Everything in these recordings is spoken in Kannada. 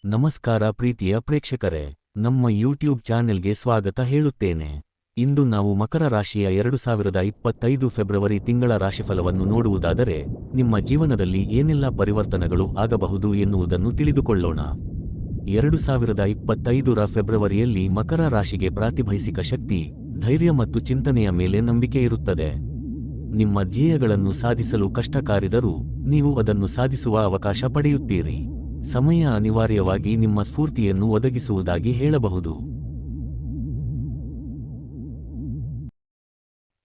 ನಮಸ್ಕಾರ ಪ್ರೀತಿಯ ಪ್ರೇಕ್ಷಕರೇ, ನಮ್ಮ ಯೂಟ್ಯೂಬ್ ಚಾನೆಲ್ಗೆ ಸ್ವಾಗತ ಹೇಳುತ್ತೇನೆ. ಇಂದು ನಾವು ಮಕರ ರಾಶಿಯ 2025 ಫೆಬ್ರವರಿ ತಿಂಗಳ ರಾಶಿಫಲವನ್ನು ನೋಡುವುದಾದರೆ, ನಿಮ್ಮ ಜೀವನದಲ್ಲಿ ಏನೆಲ್ಲ ಪರಿವರ್ತನೆಗಳು ಆಗಬಹುದು ಎನ್ನುವುದನ್ನು ತಿಳಿದುಕೊಳ್ಳೋಣ. 2025ರ ಫೆಬ್ರವರಿಯಲ್ಲಿ ಮಕರ ರಾಶಿಗೆ ಪ್ರಾತಿಭೈಸಿಕ ಶಕ್ತಿ, ಧೈರ್ಯ ಮತ್ತು ಚಿಂತನೆಯ ಮೇಲೆ ನಂಬಿಕೆ ಇರುತ್ತದೆ. ನಿಮ್ಮ ಧ್ಯೇಯಗಳನ್ನು ಸಾಧಿಸಲು ಕಷ್ಟಕಾರಿದರೂ, ನೀವು ಅದನ್ನು ಸಾಧಿಸುವ ಅವಕಾಶ ಪಡೆಯುತ್ತೀರಿ. ಸಮಯ ಅನಿವಾರ್ಯವಾಗಿ ನಿಮ್ಮ ಸ್ಫೂರ್ತಿಯನ್ನು ಒದಗಿಸುವುದಾಗಿ ಹೇಳಬಹುದು.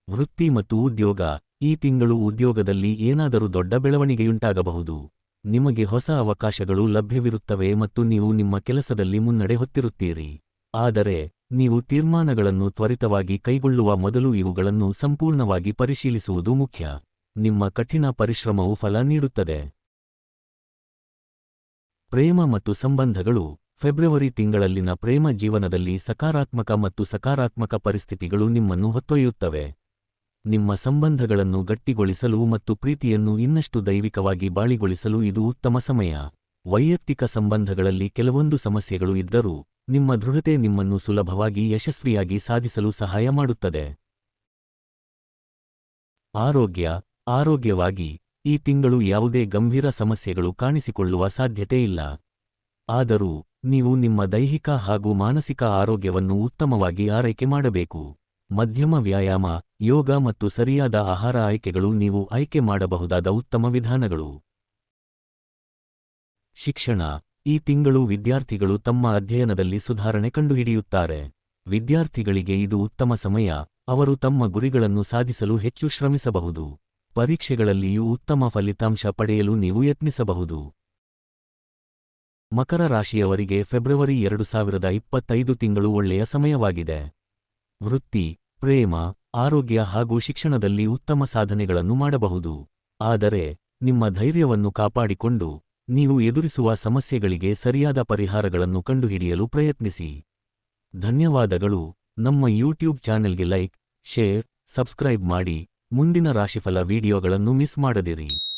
ವೃತ್ತಿ ಮತ್ತು ಉದ್ಯೋಗ. ಈ ತಿಂಗಳು ಉದ್ಯೋಗದಲ್ಲಿ ಏನಾದರೂ ದೊಡ್ಡ ಬೆಳವಣಿಗೆಯುಂಟಾಗಬಹುದು. ನಿಮಗೆ ಹೊಸ ಅವಕಾಶಗಳು ಲಭ್ಯವಿರುತ್ತವೆ ಮತ್ತು ನೀವು ನಿಮ್ಮ ಕೆಲಸದಲ್ಲಿ ಮುನ್ನಡೆ ಹೊತ್ತಿರುತ್ತೀರಿ. ಆದರೆ, ನೀವು ತೀರ್ಮಾನಗಳನ್ನು ತ್ವರಿತವಾಗಿ ಕೈಗೊಳ್ಳುವ ಮೊದಲು ಇವುಗಳನ್ನು ಸಂಪೂರ್ಣವಾಗಿ ಪರಿಶೀಲಿಸುವುದು ಮುಖ್ಯ. ನಿಮ್ಮ ಕಠಿಣ ಪರಿಶ್ರಮವು ಫಲ ನೀಡುತ್ತದೆ. ಪ್ರೇಮ ಮತ್ತು ಸಂಬಂಧಗಳು. ಫೆಬ್ರವರಿ ತಿಂಗಳಲ್ಲಿನ ಪ್ರೇಮ ಜೀವನದಲ್ಲಿ ಸಕಾರಾತ್ಮಕ ಪರಿಸ್ಥಿತಿಗಳು ನಿಮ್ಮನ್ನು ಹೊತ್ತೊಯ್ಯುತ್ತವೆ. ನಿಮ್ಮ ಸಂಬಂಧಗಳನ್ನು ಗಟ್ಟಿಗೊಳಿಸಲು ಮತ್ತು ಪ್ರೀತಿಯನ್ನು ಇನ್ನಷ್ಟು ದೈವಿಕವಾಗಿ ಬಾಳಿಗೊಳಿಸಲು ಇದು ಉತ್ತಮ ಸಮಯ. ವೈಯಕ್ತಿಕ ಸಂಬಂಧಗಳಲ್ಲಿ ಕೆಲವೊಂದು ಸಮಸ್ಯೆಗಳು ಇದ್ದರೂ, ನಿಮ್ಮ ದೃಢತೆ ನಿಮ್ಮನ್ನು ಸುಲಭವಾಗಿ ಯಶಸ್ವಿಯಾಗಿ ಸಾಧಿಸಲು ಸಹಾಯ ಮಾಡುತ್ತದೆ. ಆರೋಗ್ಯವಾಗಿ, ಈ ತಿಂಗಳು ಯಾವುದೇ ಗಂಭೀರ ಸಮಸ್ಯೆಗಳು ಕಾಣಿಸಿಕೊಳ್ಳುವ ಸಾಧ್ಯತೆ ಇಲ್ಲ. ಆದರೂ, ನೀವು ನಿಮ್ಮ ದೈಹಿಕ ಹಾಗೂ ಮಾನಸಿಕ ಆರೋಗ್ಯವನ್ನು ಉತ್ತಮವಾಗಿ ಆರೈಕೆ ಮಾಡಬೇಕು. ಮಧ್ಯಮ ವ್ಯಾಯಾಮ, ಯೋಗ ಮತ್ತು ಸರಿಯಾದ ಆಹಾರ ಆಯ್ಕೆಗಳು ನೀವು ಆಯ್ಕೆ ಮಾಡಬಹುದಾದ ಉತ್ತಮ ವಿಧಾನಗಳು. ಶಿಕ್ಷಣ. ಈ ತಿಂಗಳು ವಿದ್ಯಾರ್ಥಿಗಳು ತಮ್ಮ ಅಧ್ಯಯನದಲ್ಲಿ ಸುಧಾರಣೆ ಕಂಡುಹಿಡಿಯುತ್ತಾರೆ. ವಿದ್ಯಾರ್ಥಿಗಳಿಗೆ ಇದು ಉತ್ತಮ ಸಮಯ, ಅವರು ತಮ್ಮ ಗುರಿಗಳನ್ನು ಸಾಧಿಸಲು ಹೆಚ್ಚು ಶ್ರಮಿಸಬಹುದು. ಪರೀಕ್ಷೆಗಳಲ್ಲಿಯೂ ಉತ್ತಮ ಫಲಿತಾಂಶ ಪಡೆಯಲು ನೀವು ಯತ್ನಿಸಬಹುದು. ಮಕರ ರಾಶಿಯವರಿಗೆ ಫೆಬ್ರವರಿ 2025 ತಿಂಗಳು ಒಳ್ಳೆಯ ಸಮಯವಾಗಿದೆ. ವೃತ್ತಿ, ಪ್ರೇಮ, ಆರೋಗ್ಯ ಹಾಗೂ ಶಿಕ್ಷಣದಲ್ಲಿ ಉತ್ತಮ ಸಾಧನೆಗಳನ್ನು ಮಾಡಬಹುದು. ಆದರೆ, ನಿಮ್ಮ ಧೈರ್ಯವನ್ನು ಕಾಪಾಡಿಕೊಂಡು, ನೀವು ಎದುರಿಸುವ ಸಮಸ್ಯೆಗಳಿಗೆ ಸರಿಯಾದ ಪರಿಹಾರಗಳನ್ನು ಕಂಡುಹಿಡಿಯಲು ಪ್ರಯತ್ನಿಸಿ. ಧನ್ಯವಾದಗಳು. ನಮ್ಮ ಯೂಟ್ಯೂಬ್ ಚಾನೆಲ್ಗೆ ಲೈಕ್, ಶೇರ್, ಸಬ್ಸ್ಕ್ರೈಬ್ ಮಾಡಿ. ಮುಂದಿನ ರಾಶಿಫಲ ವಿಡಿಯೋಗಳನ್ನು ಮಿಸ್ ಮಾಡದಿರಿ.